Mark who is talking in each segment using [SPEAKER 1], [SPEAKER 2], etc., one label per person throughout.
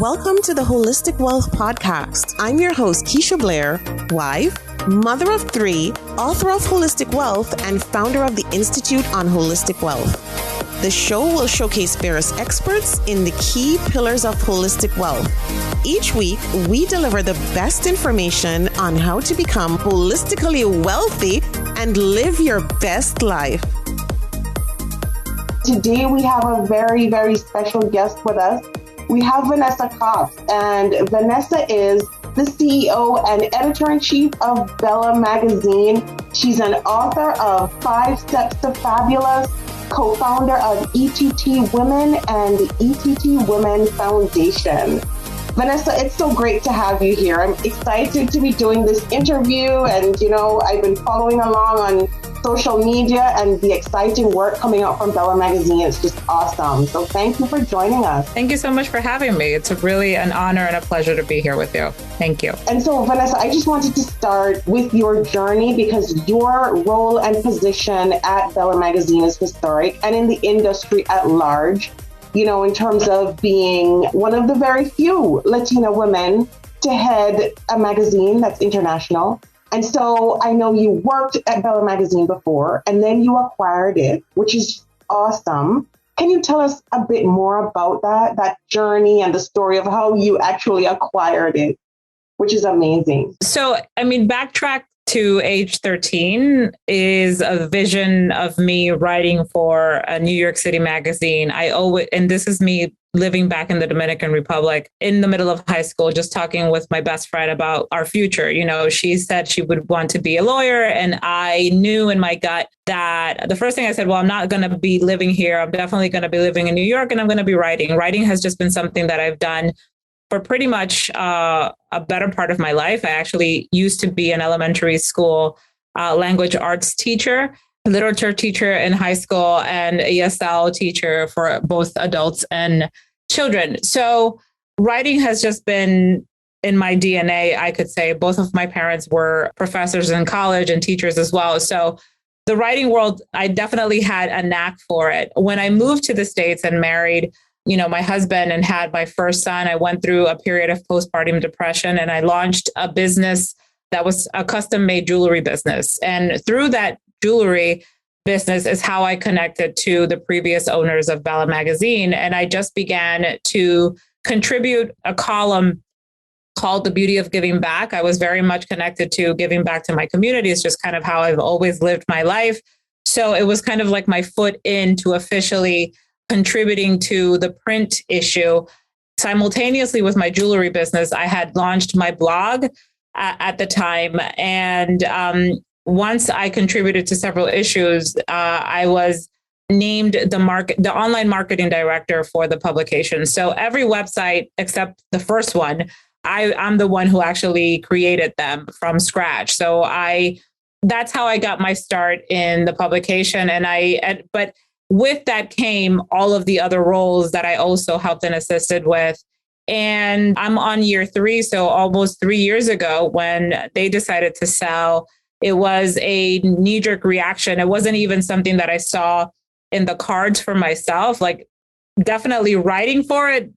[SPEAKER 1] Welcome to the Holistic Wealth Podcast. I'm your host, Keisha Blair, wife, mother of 3, author of Holistic Wealth, and founder of the Institute on Holistic Wealth. The show will showcase various experts in the key pillars of holistic wealth. Each week, we deliver the best information on how to become holistically wealthy and live your best life.
[SPEAKER 2] Today, we have a very, very special guest with us. We have Vanessa Coppes, and Vanessa is the CEO and editor-in-chief of Bella Magazine. She's an author of 5 Steps to Fabulous, co-founder of ETT Women and the ETT Women Foundation. Vanessa, it's so great to have you here. I'm excited to be doing this interview, and I've been following along on social media and the exciting work coming out from Bella Magazine. It's just awesome. So thank you for joining us.
[SPEAKER 3] Thank you so much for having me. It's really an honor and a pleasure to be here with you. Thank you.
[SPEAKER 2] And so, Vanessa, I just wanted to start with your journey because your role and position at Bella Magazine is historic and in the industry at large, in terms of being one of the very few Latina women to head a magazine that's international. And so I know you worked at Bella Magazine before, and then you acquired it, which is awesome. Can you tell us a bit more about that journey and the story of how you actually acquired it, which is amazing?
[SPEAKER 3] So, backtrack to age 13 is a vision of me writing for a New York City magazine. And this is me living back in the Dominican Republic in the middle of high school, just talking with my best friend about our future. She said she would want to be a lawyer. And I knew in my gut that the first thing I said, well, I'm not going to be living here. I'm definitely going to be living in New York, and I'm going to be writing. Writing has just been something that I've done for pretty much a better part of my life. I actually used to be an elementary school language arts teacher, literature teacher in high school, and a ESL teacher for both adults and children. So writing has just been in my DNA, I could say. Both of my parents were professors in college and teachers as well. So the writing world, I definitely had a knack for it. When I moved to the States and married my husband and had my first son, I went through a period of post-partum depression, and I launched a business that was a custom-made jewelry business. And through that jewelry business is how I connected to the previous owners of Bella Magazine. And I just began to contribute a column called The Beauty of Giving Back. I was very much connected to giving back to my community. It's just kind of how I've always lived my life. So it was kind of like my foot into officially contributing to the print issue. Simultaneously with my jewelry business, I had launched my blog at the time. And once I contributed to several issues, I was named the online marketing director for the publication. So every website except the first one, I'm the one who actually created them from scratch. So that's how I got my start in the publication. But with that came all of the other roles that I also helped and assisted with. And I'm on year 3. So almost 3 years ago when they decided to sell, it was a knee-jerk reaction. It wasn't even something that I saw in the cards for myself, like definitely writing for it,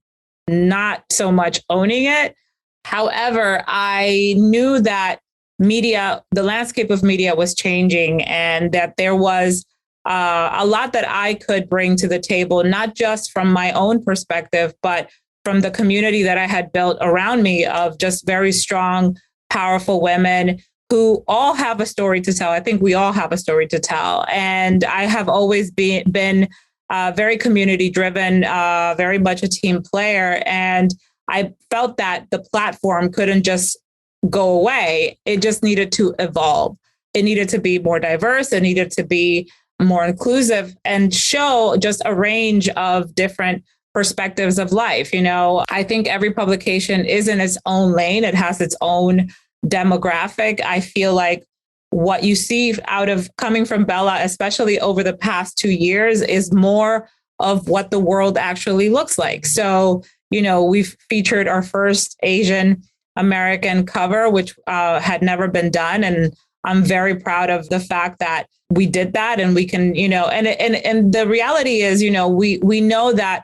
[SPEAKER 3] not so much owning it. However, I knew that media, the landscape of media was changing, and that there was a lot that I could bring to the table, not just from my own perspective, but from the community that I had built around me of just very strong, powerful women who all have a story to tell. I think we all have a story to tell. And I have always been very community driven, very much a team player. And I felt that the platform couldn't just go away. It just needed to evolve. It needed to be more diverse. It needed to be more inclusive and show just a range of different perspectives of life. I think every publication is in its own lane. It has its own demographic. I feel like what you see out of coming from Bella, especially over the past 2 years, is more of what the world actually looks like. So, we've featured our first Asian American cover, which had never been done. And I'm very proud of the fact that we did that, and we can, and the reality is, we know that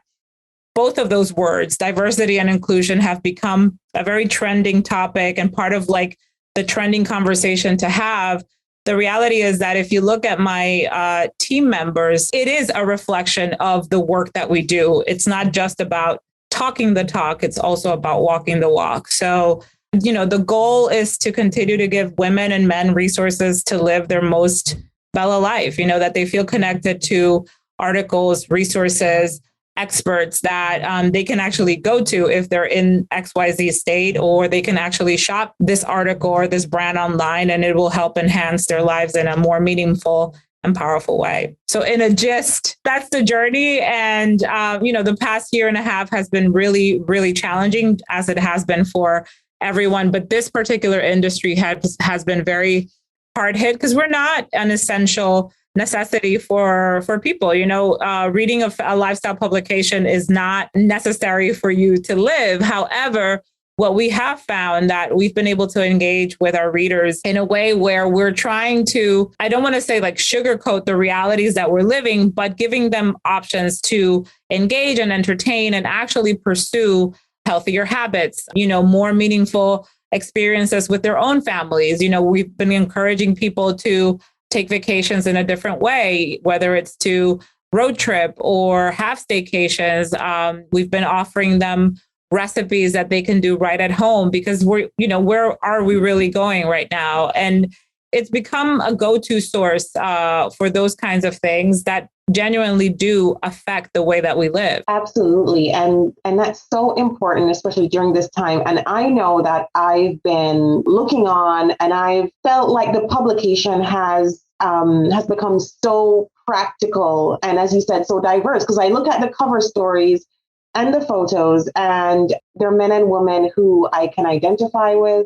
[SPEAKER 3] both of those words, diversity and inclusion, have become a very trending topic and part of like the trending conversation to have. The reality is that if you look at my team members, it is a reflection of the work that we do. It's not just about talking the talk, it's also about walking the walk. So, the goal is to continue to give women and men resources to live their most Bella life, that they feel connected to articles, resources, experts that they can actually go to if they're in XYZ state, or they can actually shop this article or this brand online, and it will help enhance their lives in a more meaningful and powerful way. So in a gist, that's the journey. And, the past year and a half has been really, really challenging, as it has been for everyone. But this particular industry has been very hard hit because we're not an essential necessity for people. Reading a lifestyle publication is not necessary for you to live. However, what we have found that we've been able to engage with our readers in a way where we're trying to, I don't want to say like sugarcoat the realities that we're living, but giving them options to engage and entertain and actually pursue healthier habits, more meaningful experiences with their own families. We've been encouraging people to take vacations in a different way, whether it's to road trip or have staycations. We've been offering them recipes that they can do right at home because where are we really going right now? And it's become a go-to source for those kinds of things that genuinely do affect the way that we live.
[SPEAKER 2] Absolutely. And that's so important, especially during this time. And I know that I've been looking on and I've felt like the publication has become so practical. And as you said, so diverse, because I look at the cover stories and the photos, and they're men and women who I can identify with,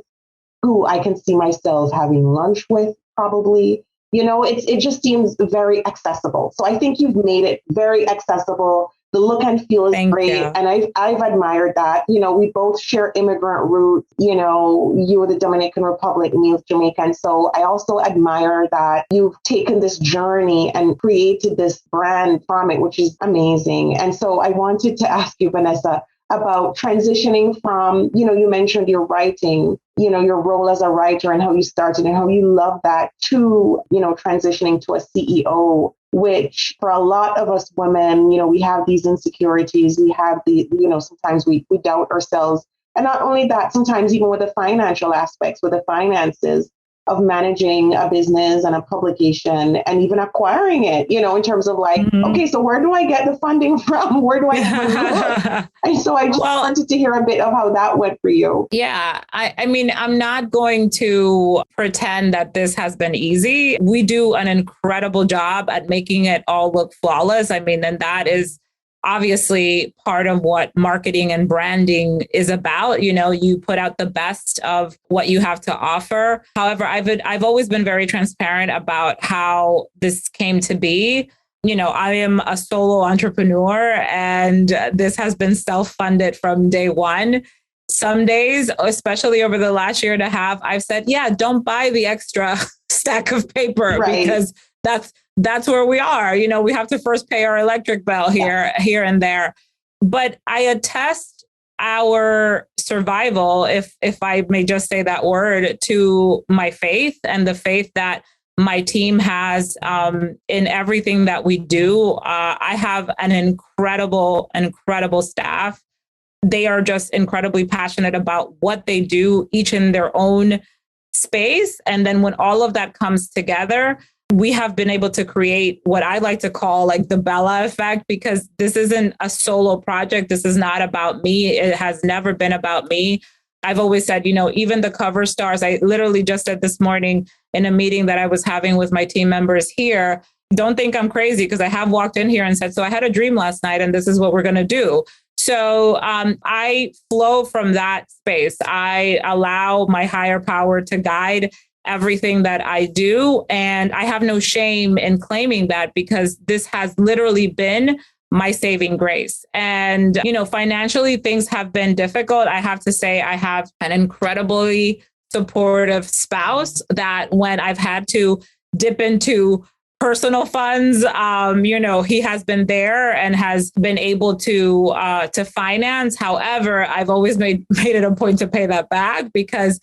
[SPEAKER 2] who I can see myself having lunch with, probably. It just seems very accessible. So I think you've made it very accessible. The look and feel is
[SPEAKER 3] Thank
[SPEAKER 2] great.
[SPEAKER 3] you.
[SPEAKER 2] And I've admired that. We both share immigrant roots. You are the Dominican Republic, me of Jamaica. And so I also admire that you've taken this journey and created this brand from it, which is amazing. And so I wanted to ask you, Vanessa, about transitioning from, you mentioned your writing, your role as a writer and how you started and how you love that, to, transitioning to a CEO, which for a lot of us women, we have these insecurities. We have sometimes we doubt ourselves. And not only that, sometimes even with the financial aspects, with the finances of managing a business and a publication and even acquiring it, in terms of like, okay, so where do I get the funding from? Where do I look? And so I just wanted to hear a bit of how that went for you.
[SPEAKER 3] Yeah, I mean, I'm not going to pretend that this has been easy. We do an incredible job at making it all look flawless. I mean, and that is obviously part of what marketing and branding is about. You put out the best of what you have to offer. However, I've always been very transparent about how this came to be. I am a solo entrepreneur, and this has been self-funded from day one. Some days, especially over the last year and a half, I've said, don't buy the extra stack of paper, right? Because that's where we are. We have to first pay our electric bill here and there. But I attest our survival, if I may just say that word, to my faith and the faith that my team has in everything that we do. I have an incredible staff. They are just incredibly passionate about what they do, each in their own space. And then when all of that comes together, we have been able to create what I like to call like the Bella effect, because this isn't a solo project. This is not about me. It has never been about me. I've always said, even the cover stars, I literally just said this morning in a meeting that I was having with my team members here, don't think I'm crazy, because I have walked in here and said, so I had a dream last night and this is what we're going to do. So I flow from that space. I allow my higher power to guide everything that I do. And I have no shame in claiming that, because this has literally been my saving grace. And, financially, things have been difficult. I have to say, I have an incredibly supportive spouse that when I've had to dip into personal funds. He has been there and has been able to finance. However, I've always made it a point to pay that back because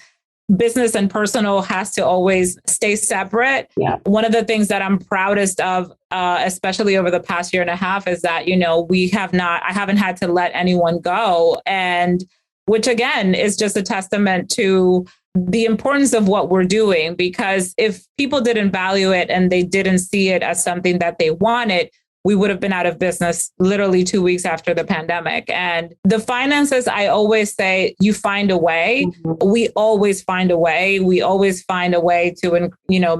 [SPEAKER 3] business and personal has to always stay separate.
[SPEAKER 2] Yeah.
[SPEAKER 3] One of the things that I'm proudest of, especially over the past year and a half, is that, I haven't had to let anyone go. And which again is just a testament to the importance of what we're doing, because if people didn't value it and they didn't see it as something that they wanted, we would have been out of business literally 2 weeks after the pandemic. And the finances, I always say, you find a way. Mm-hmm. We always find a way. We always find a way to,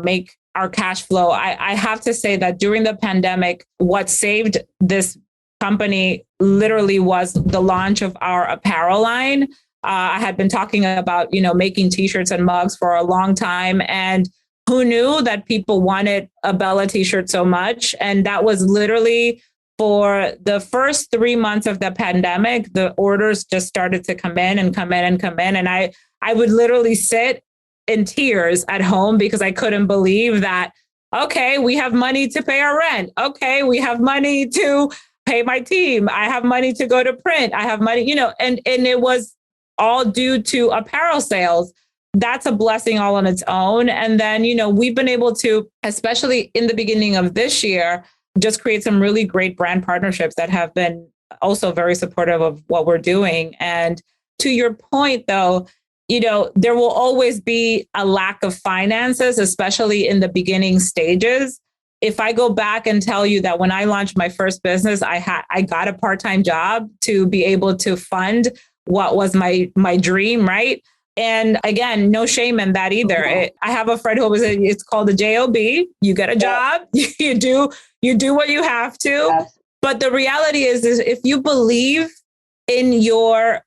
[SPEAKER 3] make our cash flow. I have to say that during the pandemic, what saved this company literally was the launch of our apparel line. I had been talking about, making T-shirts and mugs for a long time. And who knew that people wanted a Bella T-shirt so much? And that was literally for the first 3 months of the pandemic, the orders just started to come in and come in and come in. And I would literally sit in tears at home because I couldn't believe that, okay, we have money to pay our rent. Okay, we have money to pay my team. I have money to go to print. I have money, and it was all due to apparel sales. That's a blessing all on its own. And then, we've been able to, especially in the beginning of this year, just create some really great brand partnerships that have been also very supportive of what we're doing. And to your point, though, there will always be a lack of finances, especially in the beginning stages. If I go back and tell you that when I launched my first business, I got a part-time job to be able to fund what was my dream, right? And again, no shame in that either. I have a friend who was, it's called a job. You get a job, you do what you have to.
[SPEAKER 2] Yes.
[SPEAKER 3] But the reality is if you believe in your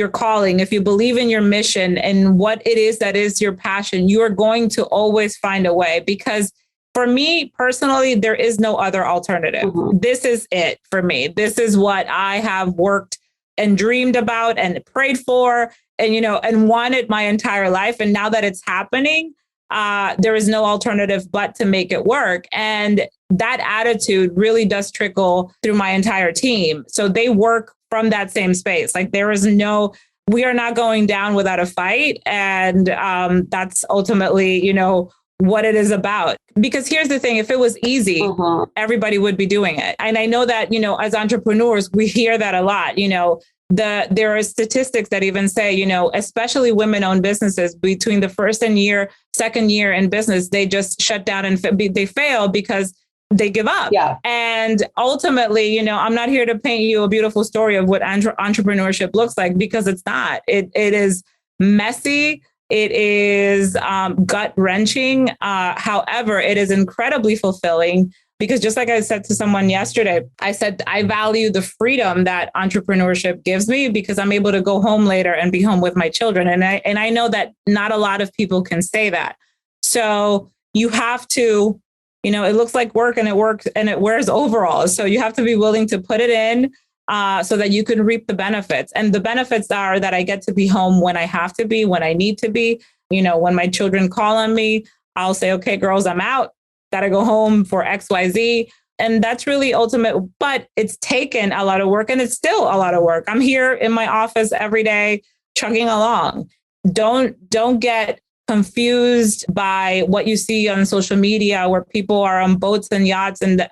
[SPEAKER 3] calling, if you believe in your mission and what it is that is your passion, you are going to always find a way. Because for me personally, there is no other alternative. Mm-hmm. This is it for me. This is what I have worked and dreamed about and prayed for and wanted my entire life. And now that it's happening, there is no alternative but to make it work. And that attitude really does trickle through my entire team. So they work from that same space. Like we are not going down without a fight. And that's ultimately, what it is about. Because here's the thing, if it was easy, everybody would be doing it. And I know that, as entrepreneurs, we hear that a lot, there are statistics that even say, especially women-owned businesses, between the second year in business, they just shut down and they fail because they give up.
[SPEAKER 2] Yeah.
[SPEAKER 3] And ultimately, I'm not here to paint you a beautiful story of what entrepreneurship looks like, because it's not. It is messy. It is gut wrenching. However, it is incredibly fulfilling. Because just like I said to someone yesterday, I said, I value the freedom that entrepreneurship gives me because I'm able to go home later and be home with my children. And I know that not a lot of people can say that. So you have to, it looks like work and it works and it wears overalls. So you have to be willing to put it in so that you can reap the benefits. And the benefits are that I get to be home when I have to be, when I need to be. When my children call on me, I'll say, okay, girls, I'm out. Got to go home for XYZ. And that's really ultimate, but it's taken a lot of work and it's still a lot of work. I'm here in my office every day, chugging along. Don't get confused by what you see on social media where people are on boats and yachts. And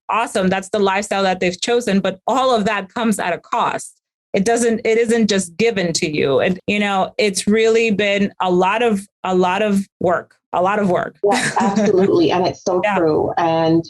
[SPEAKER 3] awesome. That's the lifestyle that they've chosen, but all of that comes at a cost. It isn't just given to you. And, it's really been a lot of work. A lot of work.
[SPEAKER 2] Yes, absolutely. And it's so true. And,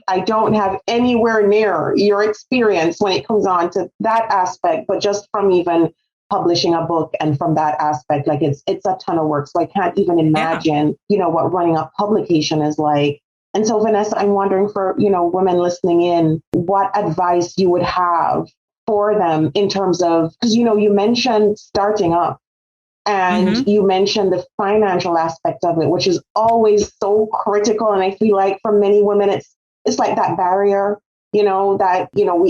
[SPEAKER 2] I don't have anywhere near your experience when it comes on to that aspect, but just from even publishing a book and from that aspect, like it's a ton of work. So I can't even imagine, what running a publication is like. And so, Vanessa, I'm wondering for, women listening in, what advice you would have for them in terms of, because, you mentioned starting up. And you mentioned the financial aspect of it, which is always so critical. And I feel like for many women, it's like that barrier, we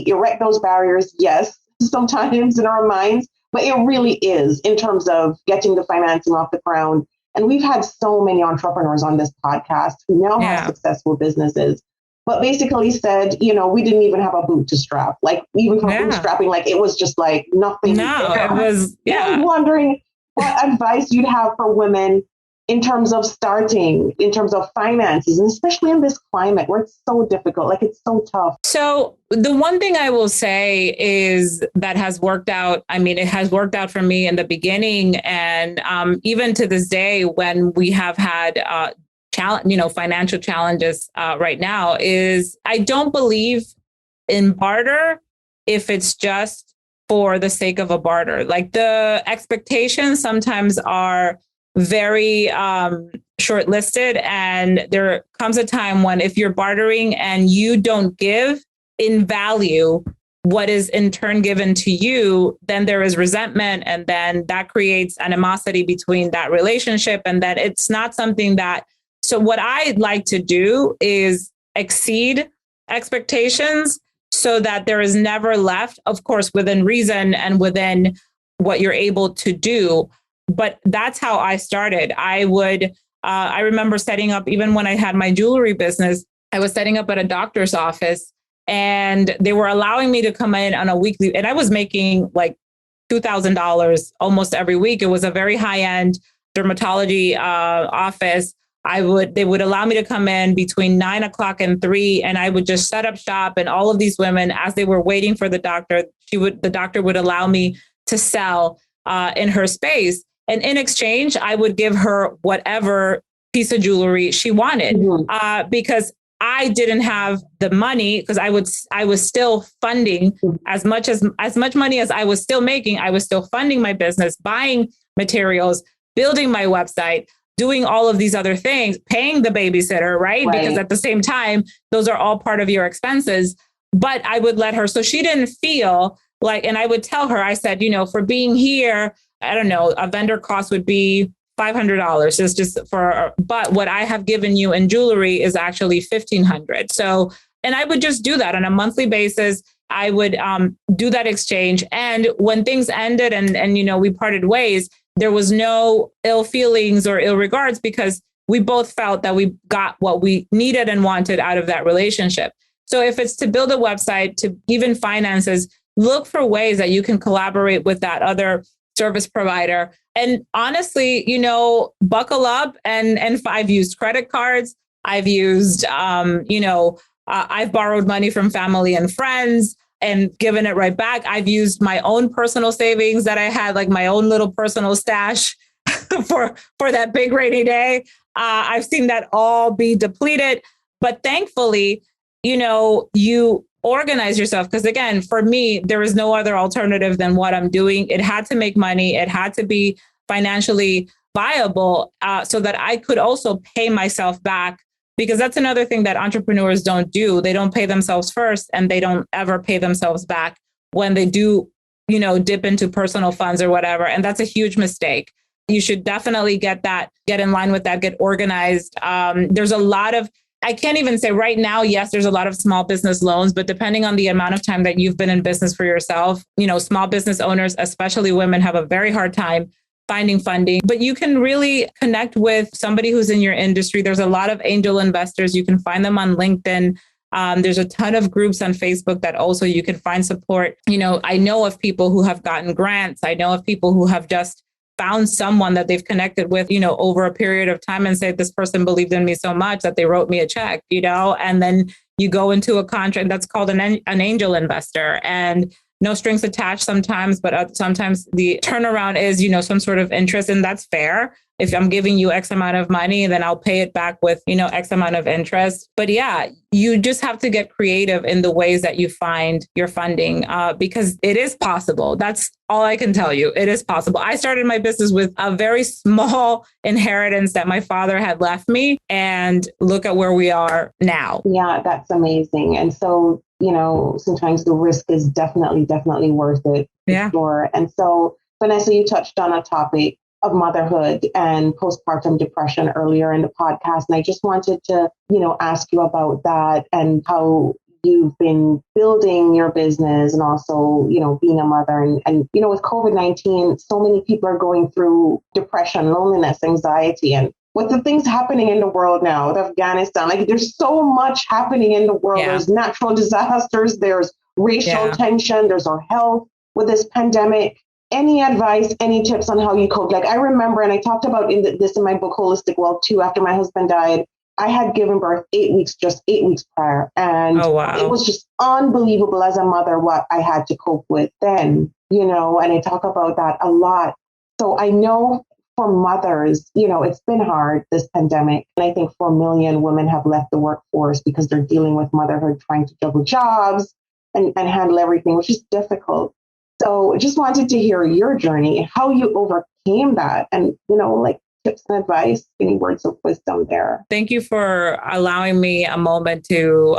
[SPEAKER 2] erect those barriers, yes, sometimes in our minds, but it really is in terms of getting the financing off the ground. And we've had so many entrepreneurs on this podcast who now have successful businesses, but basically said, we didn't even have a boot to strap. Like even for bootstrapping, like it was just like nothing.
[SPEAKER 3] No, it was,
[SPEAKER 2] I was wondering what advice you'd have for women in terms of starting, in terms of finances, and especially in this climate where it's so difficult, like it's so tough.
[SPEAKER 3] So the one thing I will say is that has worked out. I mean, it has worked out for me in the beginning. And even to this day, when we have had financial challenges right now, is I don't believe in barter if it's just for the sake of a barter. Like the expectations sometimes are very short-listed, and there comes a time when if you're bartering and you don't give in value what is in turn given to you, then there is resentment, and then that creates animosity between that relationship, and that it's not something that. So what I like to do is exceed expectations so that there is never left, of course, within reason and within what you're able to do. But that's how I started. I remember setting up, even when I had my jewelry business, I was setting up at a doctor's office, and they were allowing me to come in on a weekly, and I was making like $2,000 almost every week. It was a very high-end dermatology office. They would allow me to come in between 9 o'clock and 3, and I would just set up shop. And all of these women, as they were waiting for the doctor, the doctor would allow me to sell in her space. And in exchange, I would give her whatever piece of jewelry she wanted, because I didn't have the money, because I was still funding as much money as I was still making. I was still funding my business, buying materials, building my website, doing all of these other things, paying the babysitter, right? Because at the same time, those are all part of your expenses. But I would let her, so she didn't feel like, and I would tell her, I said, for being here, I don't know, a vendor cost would be $500. It's just but what I have given you in jewelry is actually $1,500. So, and I would just do that on a monthly basis. I would do that exchange. And when things ended and we parted ways, there was no ill feelings or ill regards, because we both felt that we got what we needed and wanted out of that relationship. So if it's to build a website, to even finances, look for ways that you can collaborate with that other service provider. And honestly, buckle up and I've used credit cards. I've used, I've borrowed money from family and friends and given it right back. I've used my own personal savings that I had, like my own little personal stash for that big rainy day. I've seen that all be depleted. But thankfully, you organize yourself. Because again, for me, there is no other alternative than what I'm doing. It had to make money. It had to be financially viable so that I could also pay myself back. Because that's another thing that entrepreneurs don't do. They don't pay themselves first, and they don't ever pay themselves back when they do, dip into personal funds or whatever. And that's a huge mistake. You should definitely get in line with that, get organized. There's a lot of, I can't even say right now, yes, there's a lot of small business loans, but depending on the amount of time that you've been in business for yourself, small business owners, especially women, have a very hard time finding funding. But you can really connect with somebody who's in your industry. There's a lot of angel investors. You can find them on LinkedIn. There's a ton of groups on Facebook that also you can find support. I know of people who have gotten grants. I know of people who have just found someone that they've connected with, over a period of time, and say, this person believed in me so much that they wrote me a check, and then you go into a contract that's called an angel investor, and no strings attached sometimes, but sometimes the turnaround is, some sort of interest, and that's fair. If I'm giving you X amount of money, then I'll pay it back with, X amount of interest. But yeah, you just have to get creative in the ways that you find your funding, because it is possible. That's all I can tell you. It is possible. I started my business with a very small inheritance that my father had left me, and look at where we are now.
[SPEAKER 2] Yeah, that's amazing. And so, sometimes the risk is definitely worth it.
[SPEAKER 3] Yeah.
[SPEAKER 2] Sure. And so, Vanessa, you touched on a topic of motherhood and postpartum depression earlier in the podcast. And I just wanted to, ask you about that and how you've been building your business and also, being a mother. And with COVID-19, so many people are going through depression, loneliness, anxiety. And with the things happening in the world now, with Afghanistan, like there's so much happening in the world. Yeah. There's natural disasters, there's racial tension, there's our health with this pandemic. Any advice, any tips on how you cope? Like I remember, and I talked about this in my book, Holistic Wealth too, after my husband died, I had given birth 8 weeks prior. And It was just unbelievable as a mother, what I had to cope with then, and I talk about that a lot. So I know for mothers, it's been hard, this pandemic. And I think 4 million women have left the workforce because they're dealing with motherhood, trying to juggle jobs and handle everything, which is difficult. So I just wanted to hear your journey, how you overcame that, and, tips and advice, any words of wisdom there.
[SPEAKER 3] Thank you for allowing me a moment to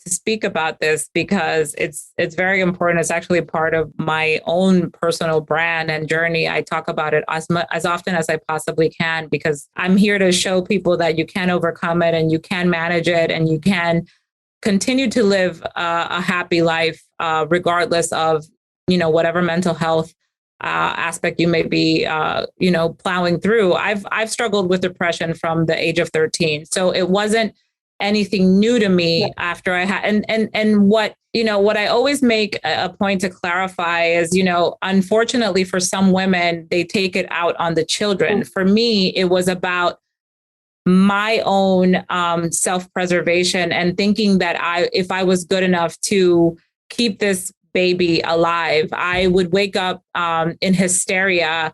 [SPEAKER 3] speak about this, because it's very important. It's actually part of my own personal brand and journey. I talk about it as often as I possibly can, because I'm here to show people that you can overcome it and you can manage it and you can continue to live a happy life, regardless of whatever mental health aspect you may be, plowing through. I've struggled with depression from the age of 13. So it wasn't anything new to me after I had, and what I always make a point to clarify is, unfortunately for some women, they take it out on the children. For me, it was about my own self-preservation and thinking that if I was good enough to keep this baby alive, I would wake up in hysteria,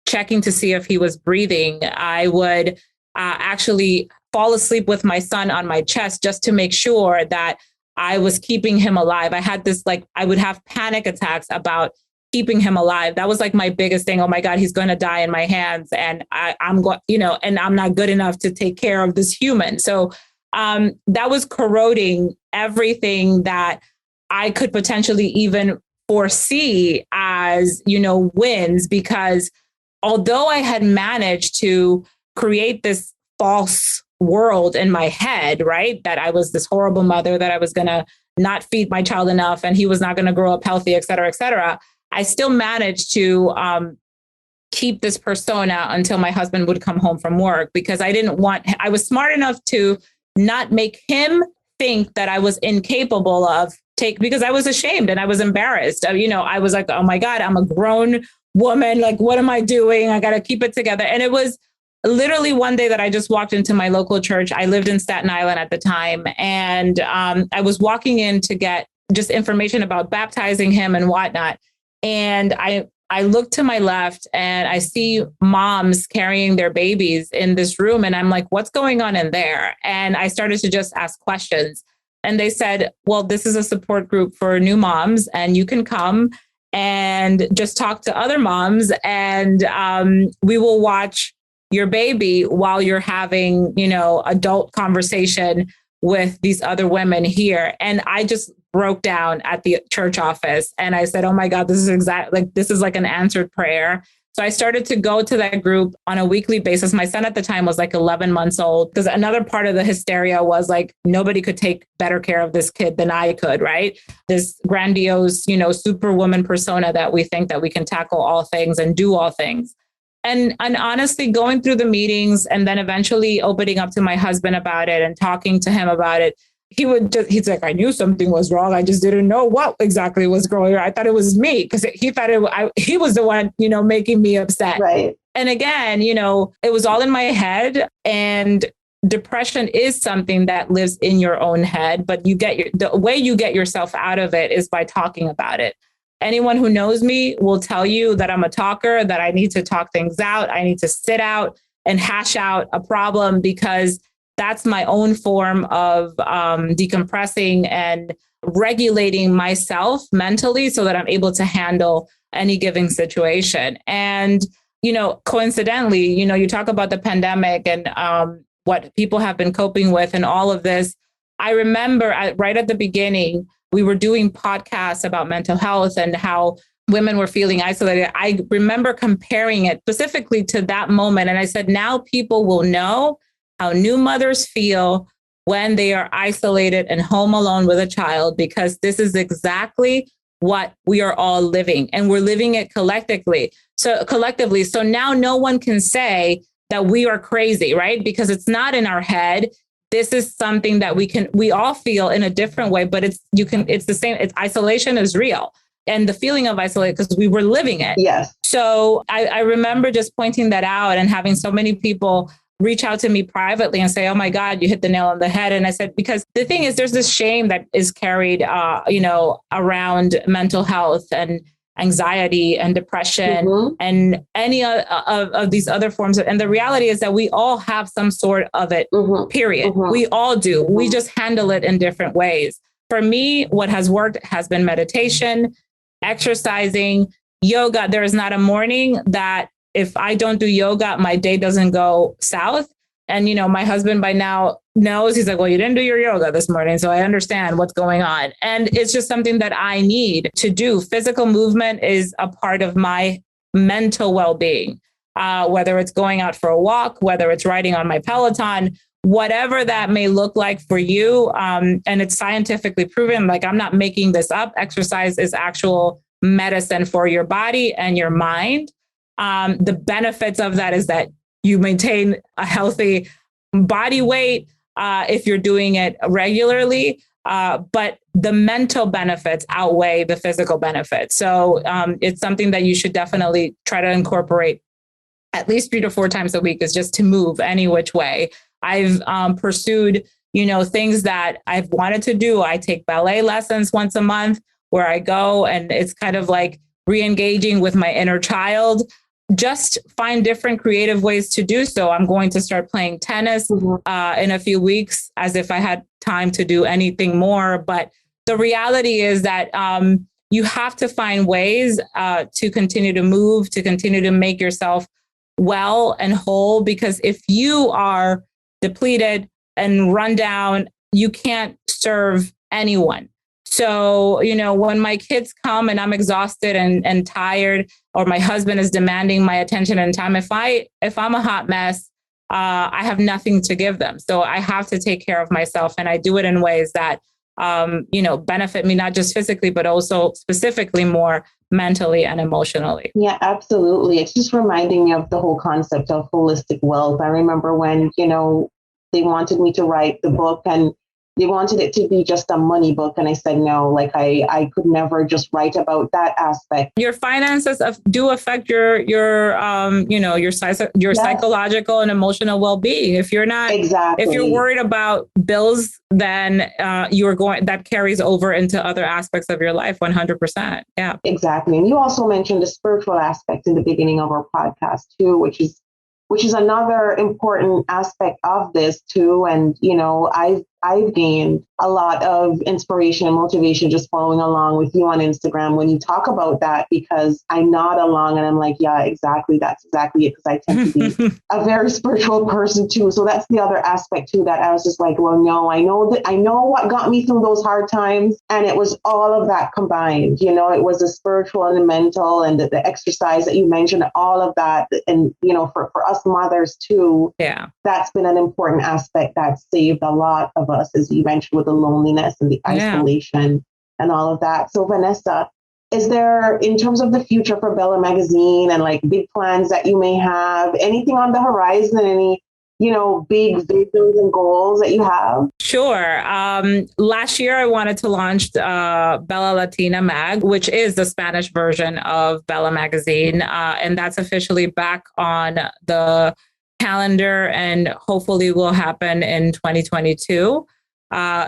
[SPEAKER 3] checking to see if he was breathing. I would actually fall asleep with my son on my chest just to make sure that I was keeping him alive. I had this, I would have panic attacks about keeping him alive. That was my biggest thing. Oh my God, he's going to die in my hands. And I'm going, and I'm not good enough to take care of this human. So that was corroding everything that I could potentially even foresee as, wins, because although I had managed to create this false world in my head, right, that I was this horrible mother, that I was going to not feed my child enough and he was not going to grow up healthy, et cetera, I still managed to keep this persona until my husband would come home from work, because I was smart enough to not make him think that I was incapable of because I was ashamed and I was embarrassed. I was like, oh my God, I'm a grown woman. What am I doing? I got to keep it together. And it was literally one day that I just walked into my local church. I lived in Staten Island at the time. And I was walking in to get just information about baptizing him and whatnot. And I look to my left and I see moms carrying their babies in this room. And I'm like, what's going on in there? And I started to just ask questions. And they said, well, this is a support group for new moms, and you can come and just talk to other moms, and we will watch your baby while you're having, adult conversation with these other women here. And I just broke down at the church office and I said, oh my God, this is like an answered prayer. So I started to go to that group on a weekly basis. My son at the time was 11 months old, because another part of the hysteria was nobody could take better care of this kid than I could, right? This grandiose, superwoman persona that we think that we can tackle all things and do all things. And honestly, going through the meetings and then eventually opening up to my husband about it and talking to him about it, he's like, I knew something was wrong. I just didn't know what exactly was going on. I thought it was me, because he thought he was the one, making me upset.
[SPEAKER 2] Right.
[SPEAKER 3] And again, it was all in my head, and depression is something that lives in your own head, but the way you get yourself out of it is by talking about it. Anyone who knows me will tell you that I'm a talker, that I need to talk things out. I need to sit out and hash out a problem, because that's my own form of decompressing and regulating myself mentally so that I'm able to handle any given situation. And, coincidentally, you talk about the pandemic and what people have been coping with and all of this. I remember right at the beginning, we were doing podcasts about mental health and how women were feeling isolated. I remember comparing it specifically to that moment. And I said, now people will know how new mothers feel when they are isolated and home alone with a child, because this is exactly what we are all living, and we're living it collectively. So now no one can say that we are crazy, right? Because it's not in our head. This is something that we all feel in a different way, but it's the same. Isolation is real. And the feeling of isolation, because we were living it.
[SPEAKER 2] Yes.
[SPEAKER 3] So I remember just pointing that out and having so many people reach out to me privately and say, oh my God, you hit the nail on the head. And I said, because the thing is, there's this shame that is carried, around mental health and anxiety and depression and any of these other forms. And the reality is that we all have some sort of it, period. We all do. We just handle it in different ways. For me, what has worked has been meditation, exercising, yoga. There is not a morning that if I don't do yoga, my day doesn't go south. And, my husband by now knows, he's like, well, you didn't do your yoga this morning. So I understand what's going on. And it's just something that I need to do. Physical movement is a part of my mental well-being, whether it's going out for a walk, whether it's riding on my Peloton, whatever that may look like for you. And it's scientifically proven, like I'm not making this up. Exercise is actual medicine for your body and your mind. The benefits of that is that you maintain a healthy body weight if you're doing it regularly, but the mental benefits outweigh the physical benefits. So it's something that you should definitely try to incorporate at least 3 to 4 times a week, is just to move any which way. I've pursued, things that I've wanted to do. I take ballet lessons once a month where I go, and it's kind of like re-engaging with my inner child. Just find different creative ways to do so. I'm going to start playing tennis in a few weeks, as if I had time to do anything more. But the reality is that you have to find ways to continue to move, to continue to make yourself well and whole, because if you are depleted and run down, you can't serve anyone. So, when my kids come and I'm exhausted and tired, or my husband is demanding my attention and time, if I'm a hot mess, I have nothing to give them. So I have to take care of myself. And I do it in ways that, benefit me, not just physically, but also specifically more mentally and emotionally.
[SPEAKER 2] Yeah, absolutely. It's just reminding me of the whole concept of holistic wealth. I remember when, they wanted me to write the book, and they wanted it to be just a money book. And I said, no, like I could never just write about that aspect.
[SPEAKER 3] Your finances do affect your psychological and emotional well-being. If you're not, if you're worried about bills, then that carries over into other aspects of your life. 100%. Yeah, exactly.
[SPEAKER 2] And you also mentioned the spiritual aspect in the beginning of our podcast too, which is another important aspect of this too. And, I've gained a lot of inspiration and motivation just following along with you on Instagram when you talk about that, because I nod along and I'm like, yeah, exactly. That's exactly it. Because I tend to be a very spiritual person too. So that's the other aspect too, that I was just like, well, no, I know what got me through those hard times. And it was all of that combined. It was the spiritual and the mental and the exercise that you mentioned, all of that. And, for us mothers too,
[SPEAKER 3] yeah,
[SPEAKER 2] that's been an important aspect that saved a lot of us, as you mentioned, with the loneliness and the isolation and all of that. So Vanessa, is there, in terms of the future for Bella Magazine and like big plans that you may have, anything on the horizon, any, big visions and goals that you have?
[SPEAKER 3] Sure. Last year, I wanted to launch Bella Latina Mag, which is the Spanish version of Bella Magazine. And that's officially back on the calendar and hopefully will happen in 2022.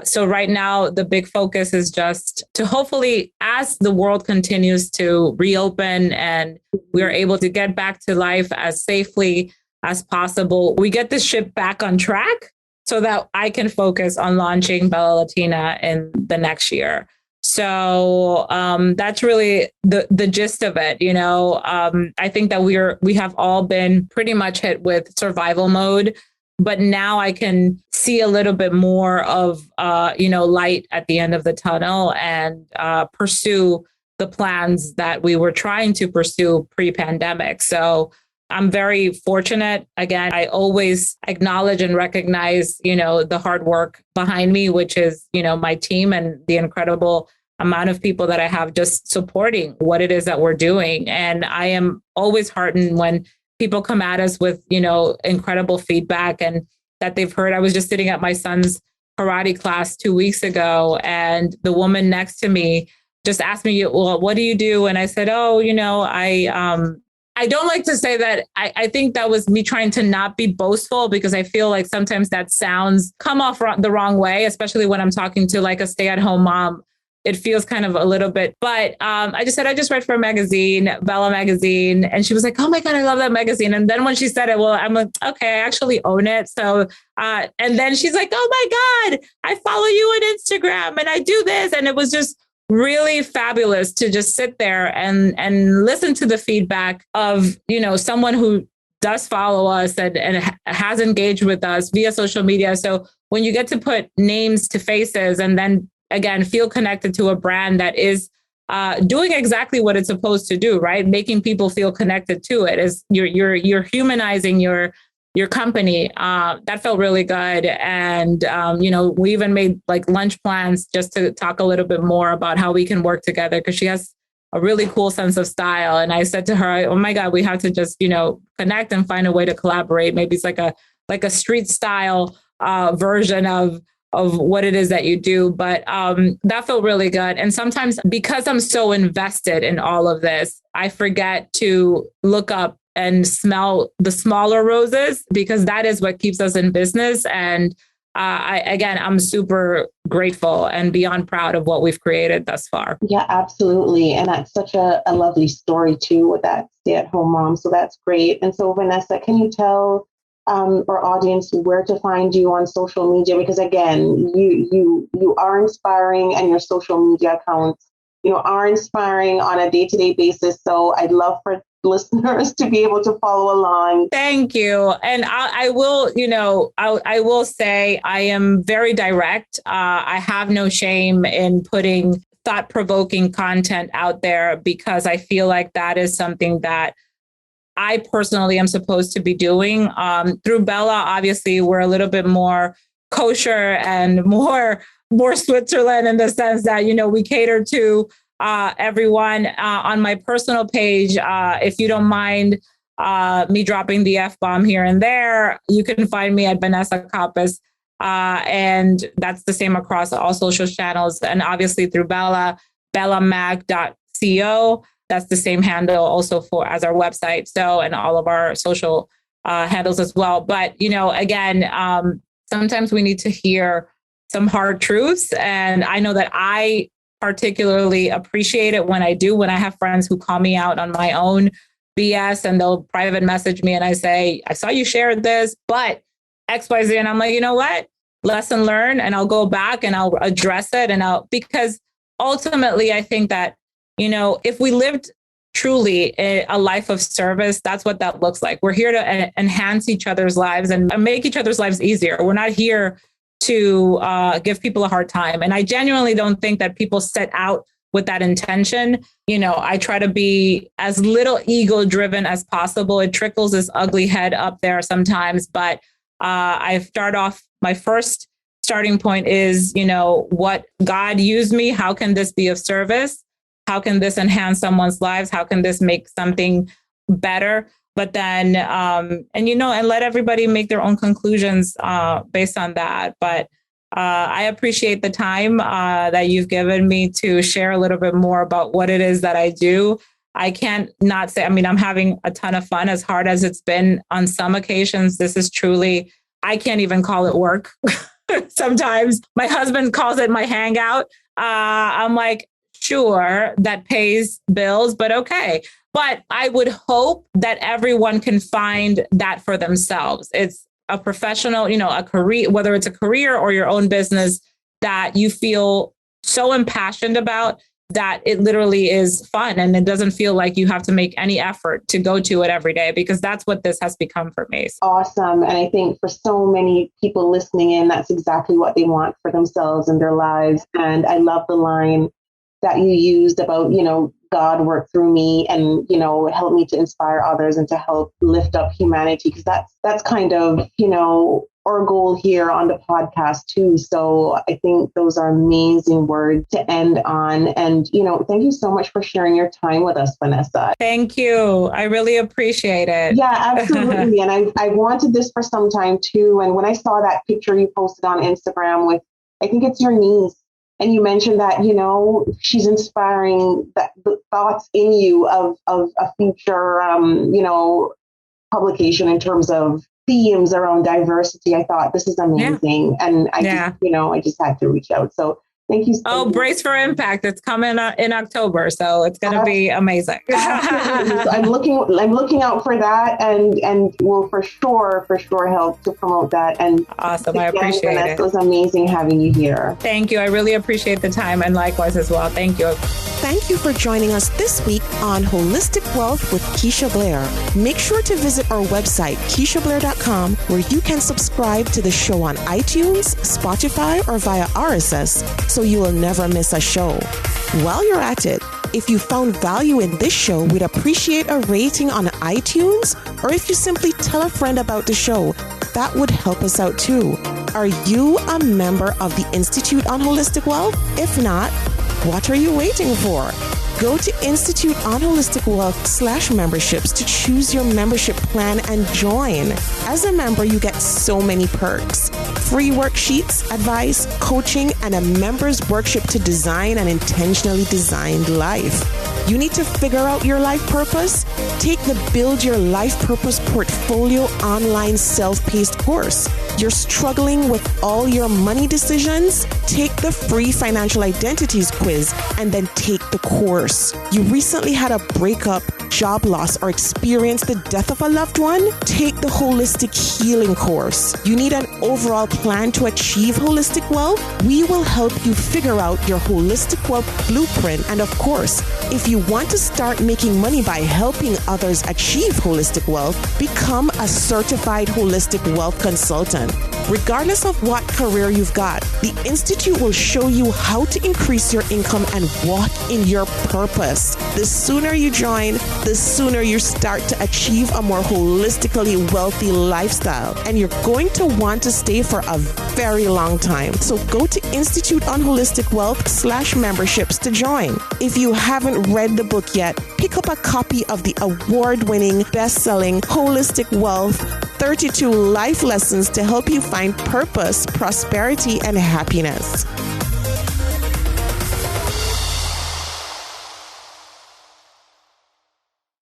[SPEAKER 3] So right now, the big focus is just to hopefully, as the world continues to reopen and we are able to get back to life as safely as possible, we get this ship back on track so that I can focus on launching Bella Latina in the next year. So that's really the gist of it. I think that we have all been pretty much hit with survival mode, but now I can see a little bit more of light at the end of the tunnel and pursue the plans that we were trying to pursue pre-pandemic. So I'm very fortunate. Again, I always acknowledge and recognize, the hard work behind me, which is, my team and the incredible amount of people that I have just supporting what it is that we're doing. And I am always heartened when people come at us with, incredible feedback and that they've heard. I was just sitting at my son's karate class 2 weeks ago, and the woman next to me just asked me, well, what do you do? And I said, I don't like to say that. I think that was me trying to not be boastful, because I feel like sometimes that sounds come off the wrong way, especially when I'm talking to like a stay-at-home mom. It feels kind of a little bit, but I just said, I just read for a magazine, Bella magazine. And she was like, oh my God, I love that magazine. And then when she said it, well, I'm like, okay, I actually own it. So, and then she's like, oh my God, I follow you on Instagram and I do this. And it was just really fabulous to just sit there and listen to the feedback of, someone who does follow us and has engaged with us via social media. So when you get to put names to faces and then again, feel connected to a brand that is doing exactly what it's supposed to do, right? Making people feel connected to it. Is you're humanizing your company. That felt really good. And, we even made like lunch plans just to talk a little bit more about how we can work together, because she has a really cool sense of style. And I said to her, oh my God, we have to just, connect and find a way to collaborate. Maybe it's like a street style version of what it is that you do. But that felt really good. And sometimes because I'm so invested in all of this, I forget to look up and smell the smaller roses, because that is what keeps us in business. And I'm super grateful and beyond proud of what we've created thus far.
[SPEAKER 2] Yeah, absolutely. And that's such a lovely story too, with that stay-at-home mom. So that's great. And so Vanessa, can you tell our audience where to find you on social media? Because again, you are inspiring, and your social media accounts, are inspiring on a day-to-day basis. So I'd love for listeners to be able to follow along.
[SPEAKER 3] Thank you. And I will, I will say I am very direct. I have no shame in putting thought-provoking content out there, because I feel like that is something that I personally am supposed to be doing. Through Bella, obviously, we're a little bit more kosher and more Switzerland, in the sense that, we cater to everyone. On my personal page, if you don't mind me dropping the F-bomb here and there, you can find me at Vanessa Coppes. And that's the same across all social channels. And obviously through Bella, bellamag.co. That's the same handle also as our website. So, and all of our social handles as well. But, again, sometimes we need to hear some hard truths. And I know that I particularly appreciate it when I have friends who call me out on my own BS, and they'll private message me and I say, I saw you shared this, but XYZ. And I'm like, you know what? Lesson learned. And I'll go back and I'll address it. Because ultimately, I think that, if we lived truly a life of service, that's what that looks like. We're here to enhance each other's lives and make each other's lives easier. We're not here to give people a hard time. And I genuinely don't think that people set out with that intention. I try to be as little ego driven as possible. It trickles this ugly head up there sometimes, but I start off, my first starting point is, what God used me. How can this be of service? How can this enhance someone's lives? How can this make something better? But then, and let everybody make their own conclusions based on that. But I appreciate the time that you've given me to share a little bit more about what it is that I do. I can't not say, I'm having a ton of fun, as hard as it's been on some occasions. This is truly, I can't even call it work. Sometimes my husband calls it my hangout. I'm like, sure, that pays bills, but okay. But I would hope that everyone can find that for themselves. It's a professional, a career, whether it's a career or your own business, that you feel so impassioned about that it literally is fun. And it doesn't feel like you have to make any effort to go to it every day, because that's what this has become for me.
[SPEAKER 2] Awesome. And I think for so many people listening in, that's exactly what they want for themselves and their lives. And I love the line that you used about, God work through me and, help me to inspire others and to help lift up humanity. Because that's kind of, our goal here on the podcast too. So I think those are amazing words to end on. And, thank you so much for sharing your time with us, Vanessa.
[SPEAKER 3] Thank you. I really appreciate it.
[SPEAKER 2] Yeah, absolutely. And I wanted this for some time too. And when I saw that picture you posted on Instagram with, I think it's your niece, and you mentioned that, she's inspiring the thoughts in you of a future, publication in terms of themes around diversity. I thought this is amazing. Yeah. And I just had to reach out. So thank you so much.
[SPEAKER 3] Brace for Impact. It's coming in October. So it's going to be amazing.
[SPEAKER 2] So I'm looking out for that and will for sure help to promote that. And
[SPEAKER 3] awesome. I appreciate it.
[SPEAKER 2] It was amazing having you here.
[SPEAKER 3] Thank you. I really appreciate the time, and likewise as well. Thank you.
[SPEAKER 1] Thank you for joining us this week on Holistic Wealth with Keisha Blair. Make sure to visit our website, KeishaBlair.com, where you can subscribe to the show on iTunes, Spotify, or via RSS, so you will never miss a show. While you're at it, if you found value in this show, we'd appreciate a rating on iTunes, or if you simply tell a friend about the show, that would help us out too. Are you a member of the Institute on Holistic Wealth? If not, what are you waiting for? Go to Institute on Holistic Wealth /memberships to choose your membership plan and join. As a member, you get so many perks. Free worksheets, advice, coaching, and a member's workshop to design an intentionally designed life. You need to figure out your life purpose? Take the Build Your Life Purpose Portfolio online self-paced course. You're struggling with all your money decisions? Take the free financial identities quiz and then take the course. You recently had a breakup, job loss, or experienced the death of a loved one? Take the Holistic Healing course. You need an overall plan to achieve holistic wealth? We will help you figure out your holistic wealth blueprint. And of course, if you want to start making money by helping others achieve holistic wealth, become a certified holistic wealth consultant. Regardless of what career you've got, the Institute will show you how to increase your income and walk in your purpose. The sooner you join, the sooner you start to achieve a more holistically wealthy lifestyle. And you're going to want to stay for a very long time. So go to Institute on Holistic Wealth /memberships to join. If you haven't read the book yet, pick up a copy of the award-winning, best-selling Holistic Wealth 32 Life Lessons to help you find purpose, prosperity, and happiness.